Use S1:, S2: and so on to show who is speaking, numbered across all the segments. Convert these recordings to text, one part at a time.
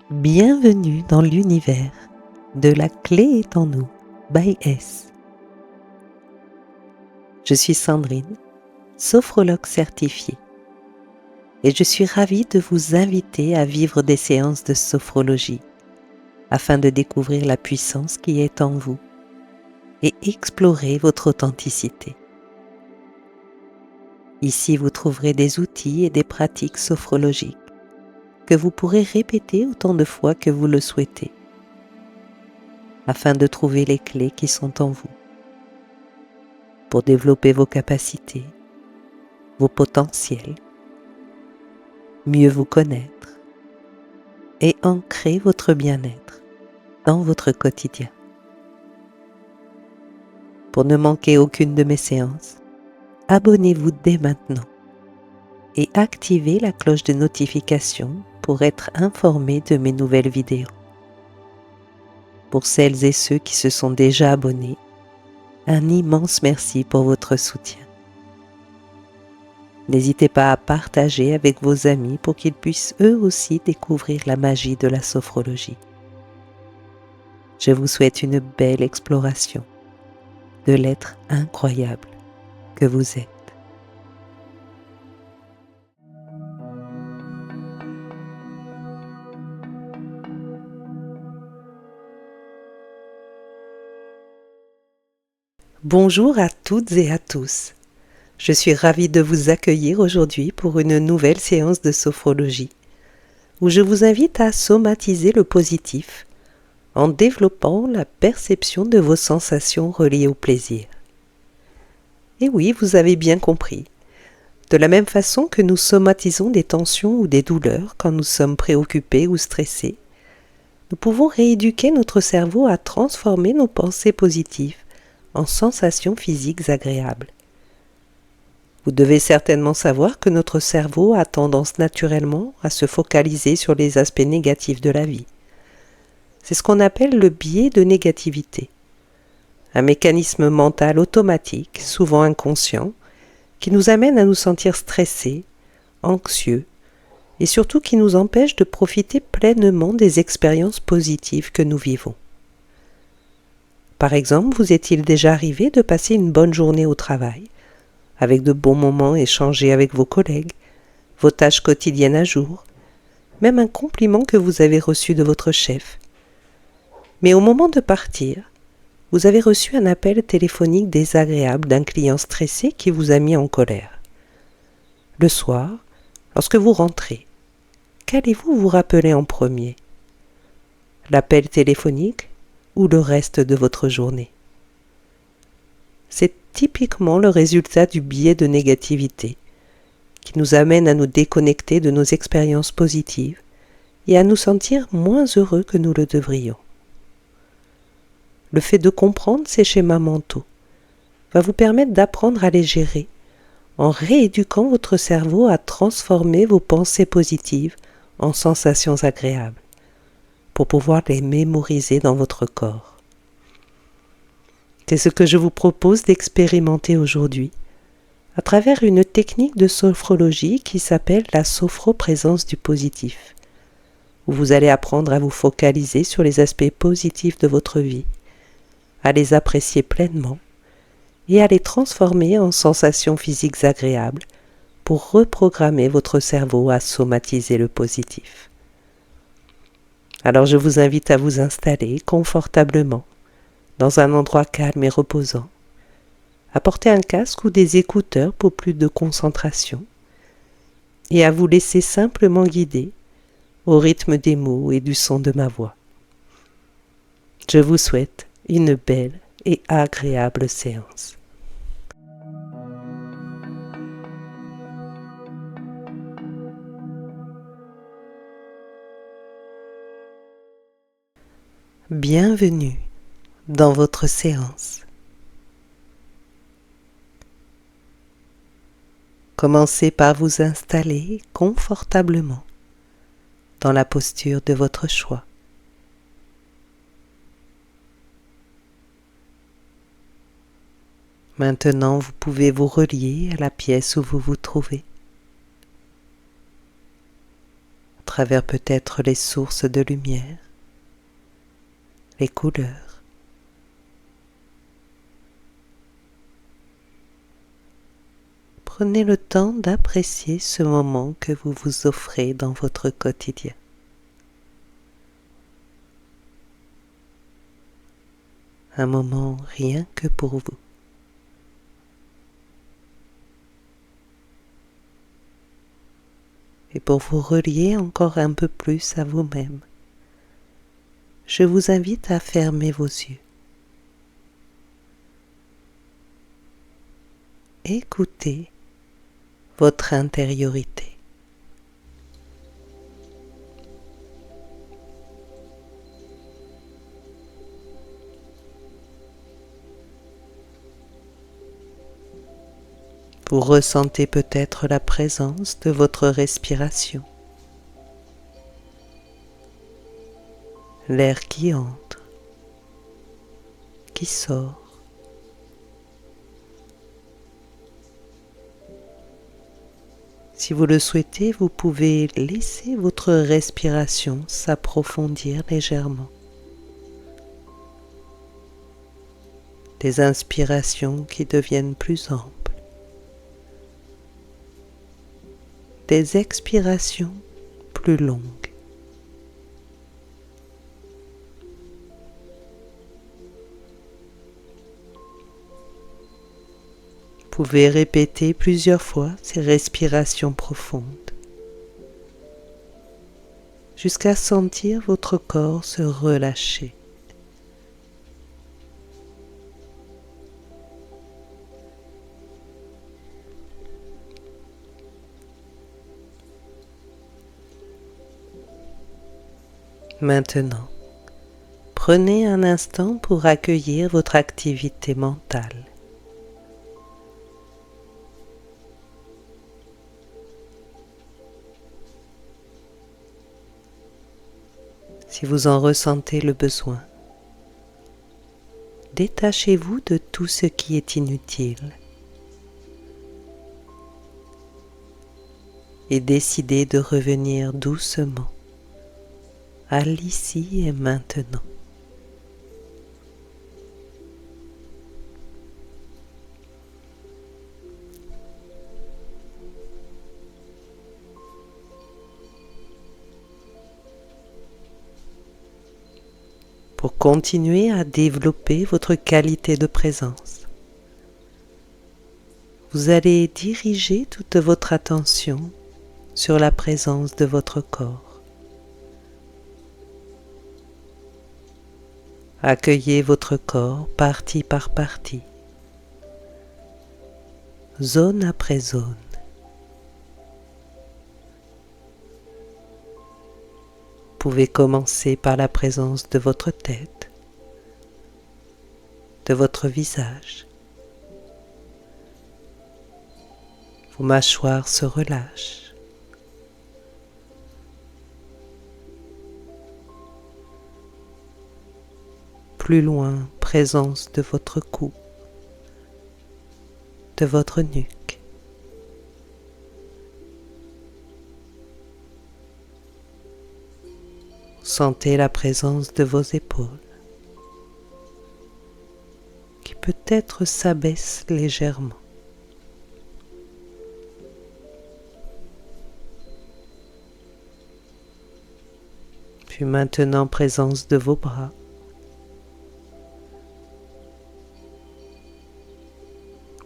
S1: Bienvenue dans l'univers de La Clé est en nous, by S. Je suis Sandrine, sophrologue certifiée, et je suis ravie de vous inviter à vivre des séances de sophrologie afin de découvrir la puissance qui est en vous et explorer votre authenticité. Ici, vous trouverez des outils et des pratiques sophrologiques que vous pourrez répéter autant de fois que vous le souhaitez, afin de trouver les clés qui sont en vous, pour développer vos capacités, vos potentiels, mieux vous connaître et ancrer votre bien-être dans votre quotidien. Pour ne manquer aucune de mes séances, abonnez-vous dès maintenant et activez la cloche de notification pour être informé de mes nouvelles vidéos. Pour celles et ceux qui se sont déjà abonnés, un immense merci pour votre soutien. N'hésitez pas à partager avec vos amis pour qu'ils puissent eux aussi découvrir la magie de la sophrologie. Je vous souhaite une belle exploration de l'être incroyable que vous êtes. Bonjour à toutes et à tous. Je suis ravie de vous accueillir aujourd'hui pour une nouvelle séance de sophrologie où je vous invite à somatiser le positif en développant la perception de vos sensations reliées au plaisir. Et oui, vous avez bien compris. De la même façon que nous somatisons des tensions ou des douleurs quand nous sommes préoccupés ou stressés, nous pouvons rééduquer notre cerveau à transformer nos pensées positives en sensations physiques agréables. Vous devez certainement savoir que notre cerveau a tendance naturellement à se focaliser sur les aspects négatifs de la vie. C'est ce qu'on appelle le biais de négativité, un mécanisme mental automatique, souvent inconscient, qui nous amène à nous sentir stressés, anxieux, et surtout qui nous empêche de profiter pleinement des expériences positives que nous vivons. Par exemple, vous est-il déjà arrivé de passer une bonne journée au travail, avec de bons moments échangés avec vos collègues, vos tâches quotidiennes à jour, même un compliment que vous avez reçu de votre chef. Mais au moment de partir, vous avez reçu un appel téléphonique désagréable d'un client stressé qui vous a mis en colère. Le soir, lorsque vous rentrez, qu'allez-vous vous rappeler en premier? L'appel téléphonique ou le reste de votre journée? C'est typiquement le résultat du biais de négativité qui nous amène à nous déconnecter de nos expériences positives et à nous sentir moins heureux que nous le devrions. Le fait de comprendre ces schémas mentaux va vous permettre d'apprendre à les gérer en rééduquant votre cerveau à transformer vos pensées positives en sensations agréables pour pouvoir les mémoriser dans votre corps. C'est ce que je vous propose d'expérimenter aujourd'hui à travers une technique de sophrologie qui s'appelle la sophroprésence du positif, où vous allez apprendre à vous focaliser sur les aspects positifs de votre vie, à les apprécier pleinement et à les transformer en sensations physiques agréables pour reprogrammer votre cerveau à somatiser le positif. Alors je vous invite à vous installer confortablement dans un endroit calme et reposant, à porter un casque ou des écouteurs pour plus de concentration et à vous laisser simplement guider au rythme des mots et du son de ma voix. Je vous souhaite une belle et agréable séance. Bienvenue dans votre séance. Commencez par vous installer confortablement dans la posture de votre choix. Maintenant, vous pouvez vous relier à la pièce où vous vous trouvez. travers peut-être les sources de lumière, les couleurs. Prenez le temps d'apprécier ce moment que vous vous offrez dans votre quotidien. Un moment rien que pour vous. Et pour vous relier encore un peu plus à vous-même, je vous invite à fermer vos yeux. Écoutez votre intériorité. Vous ressentez peut-être la présence de votre respiration, l'air qui entre, qui sort. Si vous le souhaitez, vous pouvez laisser votre respiration s'approfondir légèrement. Des inspirations qui deviennent plus amples. Des expirations plus longues. Vous pouvez répéter plusieurs fois ces respirations profondes jusqu'à sentir votre corps se relâcher. Maintenant, prenez un instant pour accueillir votre activité mentale. Si vous en ressentez le besoin, détachez-vous de tout ce qui est inutile et décidez de revenir doucement à l'ici et maintenant. Pour continuer à développer votre qualité de présence, vous allez diriger toute votre attention sur la présence de votre corps. Accueillez votre corps partie par partie, zone après zone. Vous pouvez commencer par la présence de votre tête, de votre visage. Vos mâchoires se relâchent. Plus loin, présence de votre cou, de votre nuque. Sentez la présence de vos épaules qui peut-être s'abaissent légèrement. Puis maintenant présence de vos bras.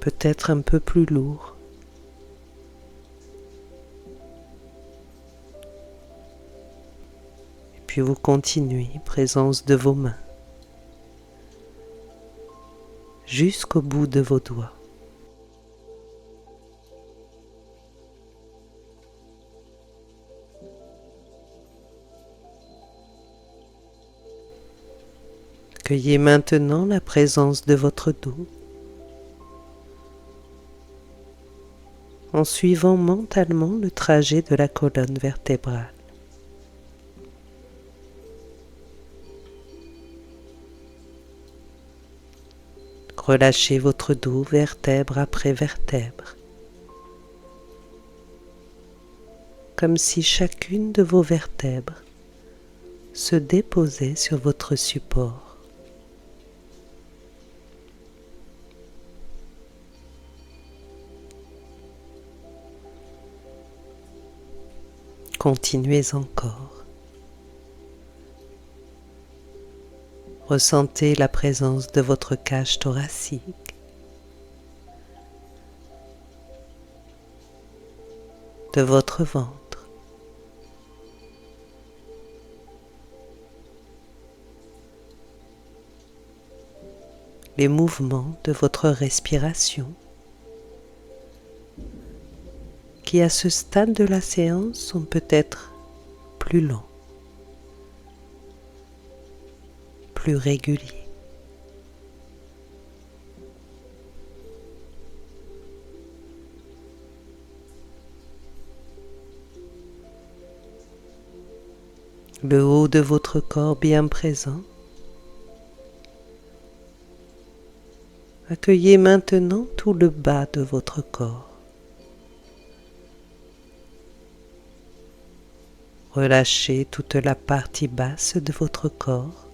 S1: Peut-être un peu plus lourd. Et puis vous continuez, présence de vos mains, jusqu'au bout de vos doigts. Accueillez maintenant la présence de votre dos en suivant mentalement le trajet de la colonne vertébrale. Relâchez votre dos vertèbre après vertèbre. comme si chacune de vos vertèbres se déposait sur votre support. Continuez encore. Ressentez la présence de votre cage thoracique, de votre ventre, les mouvements de votre respiration qui à ce stade de la séance sont peut-être plus lents, plus réguliers. Le haut de votre corps bien présent. Accueillez maintenant tout le bas de votre corps. Relâchez toute la partie basse de votre corps,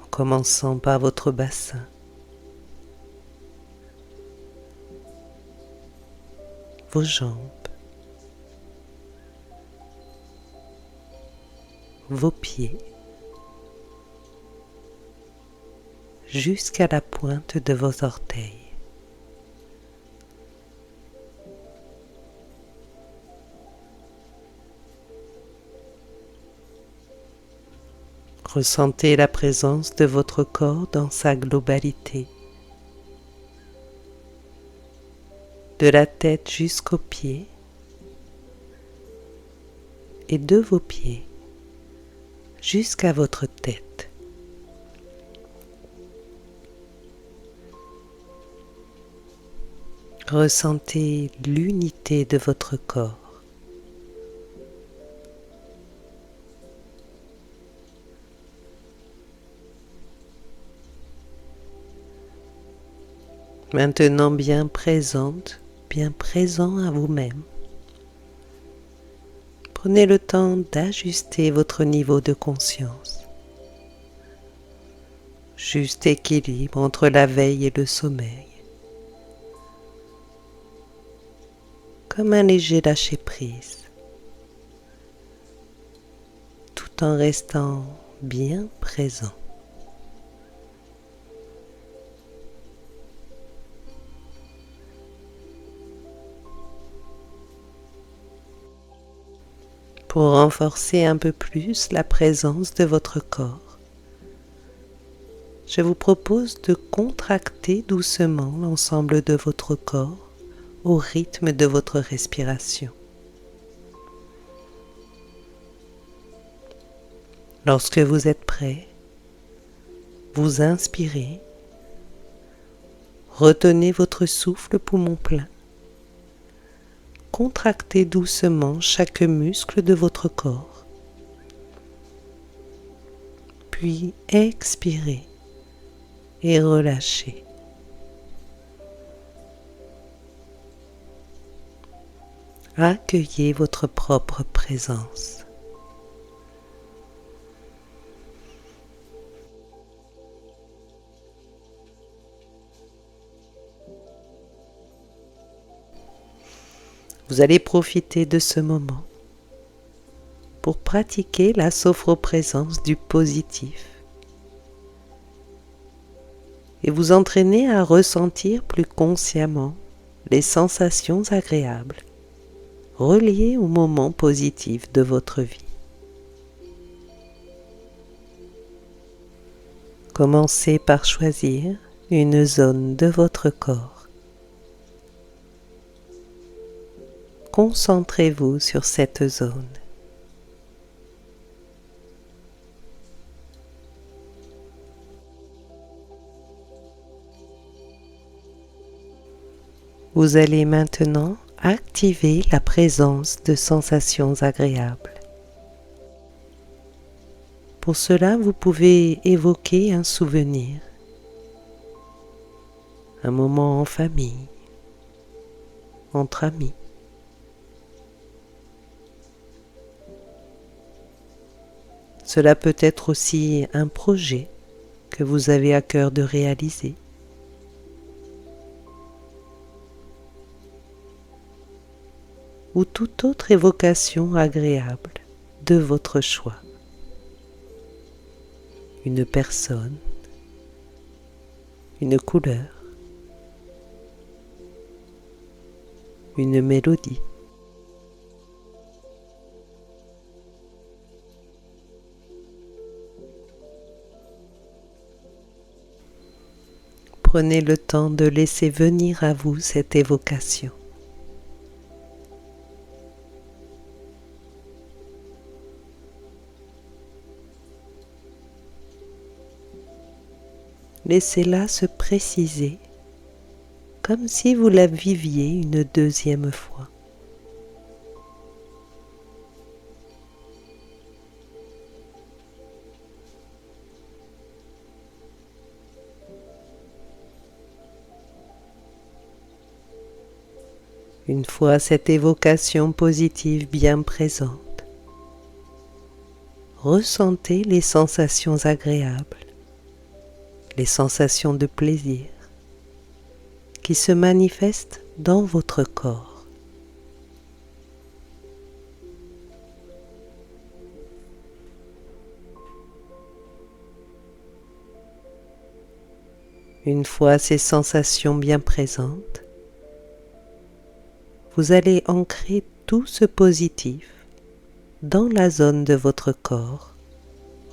S1: en commençant par votre bassin, vos jambes, vos pieds, jusqu'à la pointe de vos orteils. Ressentez la présence de votre corps dans sa globalité, de la tête jusqu'aux pieds et de vos pieds jusqu'à votre tête. Ressentez l'unité de votre corps. Maintenant bien présente, bien présent à vous-même. Prenez le temps d'ajuster votre niveau de conscience. Juste équilibre entre la veille et le sommeil. Comme un léger lâcher-prise, tout en restant bien présent. Pour renforcer un peu plus la présence de votre corps, je vous propose de contracter doucement l'ensemble de votre corps au rythme de votre respiration. Lorsque vous êtes prêt, vous inspirez, retenez votre souffle poumon plein. Contractez doucement chaque muscle de votre corps. Puis expirez et relâchez. Accueillez votre propre présence. Vous allez profiter de ce moment pour pratiquer la sophroprésence du positif et vous entraîner à ressentir plus consciemment les sensations agréables reliées aux moments positifs de votre vie. Commencez par choisir une zone de votre corps. Concentrez-vous sur cette zone. Vous allez maintenant activer la présence de sensations agréables. Pour cela, vous pouvez évoquer un souvenir, un moment en famille, entre amis, Cela peut être aussi un projet que vous avez à cœur de réaliser. Ou toute autre évocation agréable de votre choix. Une personne, une couleur, une mélodie. Prenez le temps de laisser venir à vous cette évocation. Laissez-la se préciser comme si vous la viviez une deuxième fois. Une fois cette évocation positive bien présente, ressentez les sensations agréables, les sensations de plaisir qui se manifestent dans votre corps. Une fois ces sensations bien présentes, vous allez ancrer tout ce positif dans la zone de votre corps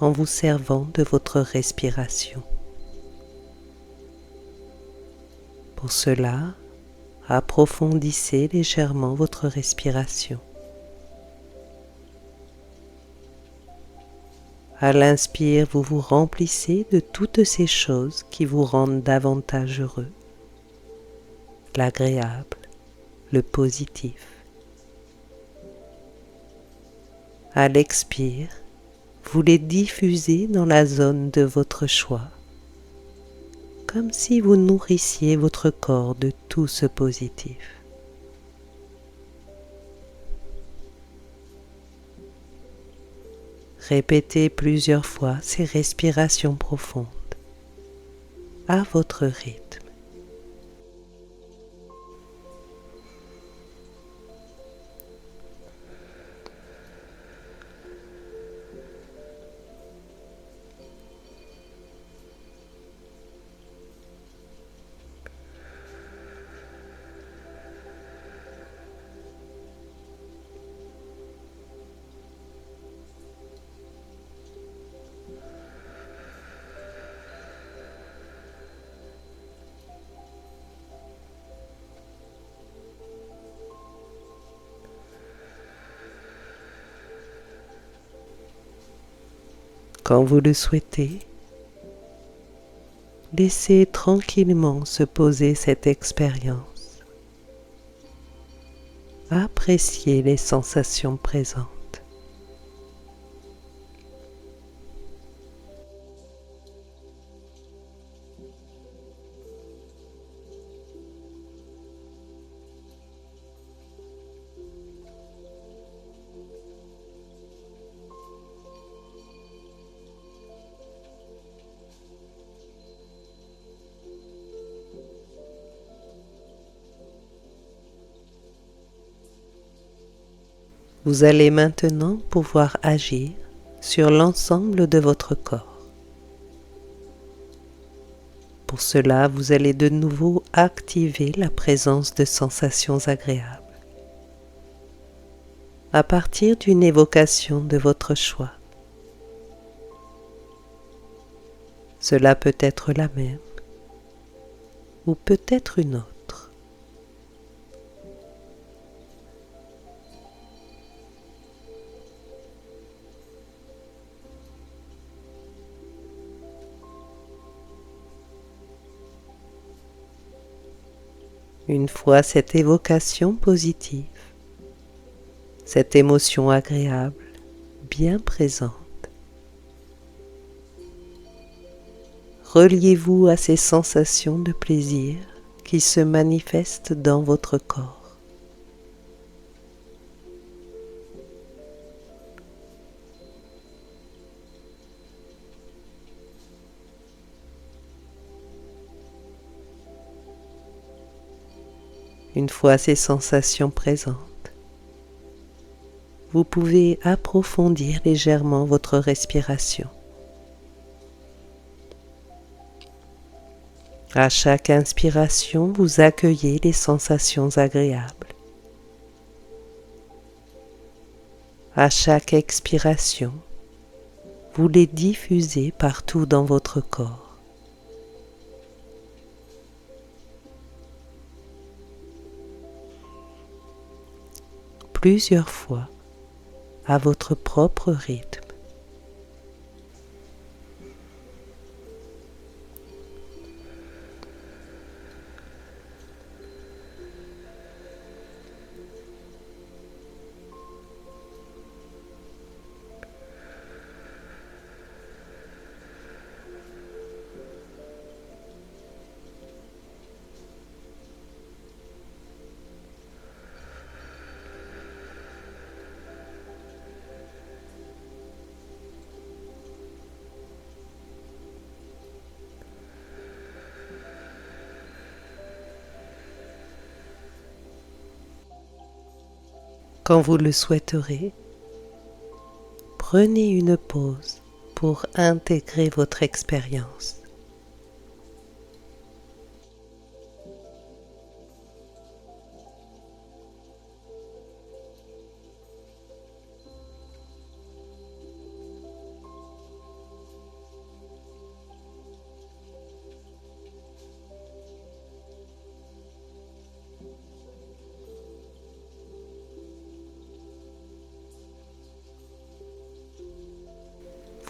S1: en vous servant de votre respiration. Pour cela, approfondissez légèrement votre respiration. À l'inspire, vous vous remplissez de toutes ces choses qui vous rendent davantage heureux, l'agréable, le positif. À l'expire, vous les diffusez dans la zone de votre choix, comme si vous nourrissiez votre corps de tout ce positif. Répétez plusieurs fois ces respirations profondes à votre rythme. Quand vous le souhaitez, laissez tranquillement se poser cette expérience. Appréciez les sensations présentes. Vous allez maintenant pouvoir agir sur l'ensemble de votre corps. Pour cela, vous allez de nouveau activer la présence de sensations agréables à partir d'une évocation de votre choix. Cela peut être la même ou peut-être une autre. Une fois cette évocation positive, cette émotion agréable bien présente, reliez-vous à ces sensations de plaisir qui se manifestent dans votre corps. Une fois ces sensations présentes, vous pouvez approfondir légèrement votre respiration. À chaque inspiration, vous accueillez les sensations agréables. À chaque expiration, vous les diffusez partout dans votre corps. Plusieurs fois, à votre propre rythme. Quand vous le souhaiterez, prenez une pause pour intégrer votre expérience.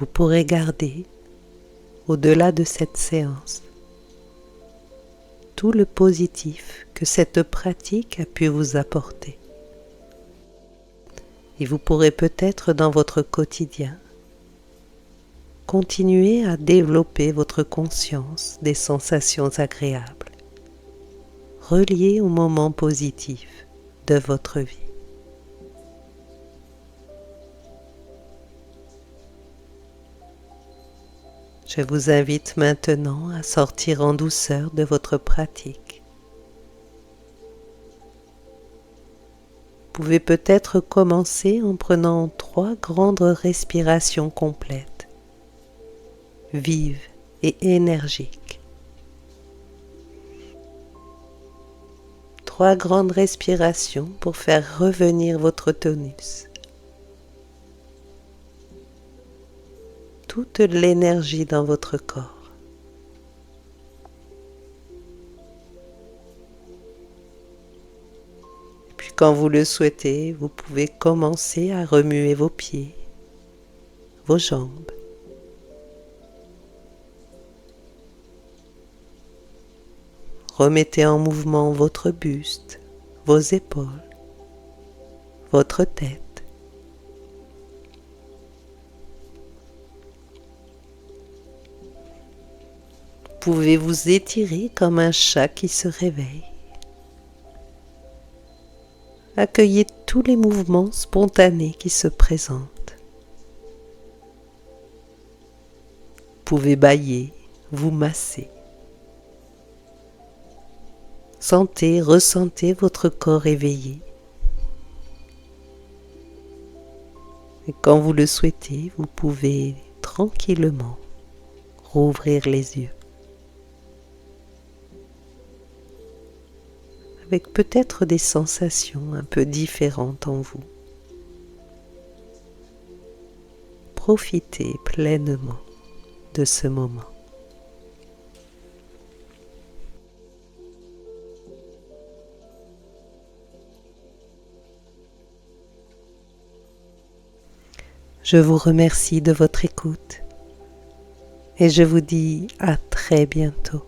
S1: Vous pourrez garder, au-delà de cette séance, tout le positif que cette pratique a pu vous apporter. Et vous pourrez peut-être dans votre quotidien continuer à développer votre conscience des sensations agréables, reliées aux moments positifs de votre vie. Je vous invite maintenant à sortir en douceur de votre pratique. Vous pouvez peut-être commencer en prenant 3 grandes respirations complètes, vives et énergiques. 3 grandes respirations pour faire revenir votre tonus. Toute l'énergie dans votre corps. Puis quand vous le souhaitez, vous pouvez commencer à remuer vos pieds, vos jambes. Remettez en mouvement votre buste, vos épaules, votre tête. Vous pouvez vous étirer comme un chat qui se réveille. Accueillez tous les mouvements spontanés qui se présentent. Vous pouvez bâiller, vous masser. Ressentez votre corps éveillé. Et quand vous le souhaitez, vous pouvez tranquillement rouvrir les yeux. Avec peut-être des sensations un peu différentes en vous. Profitez pleinement de ce moment. Je vous remercie de votre écoute et je vous dis à très bientôt.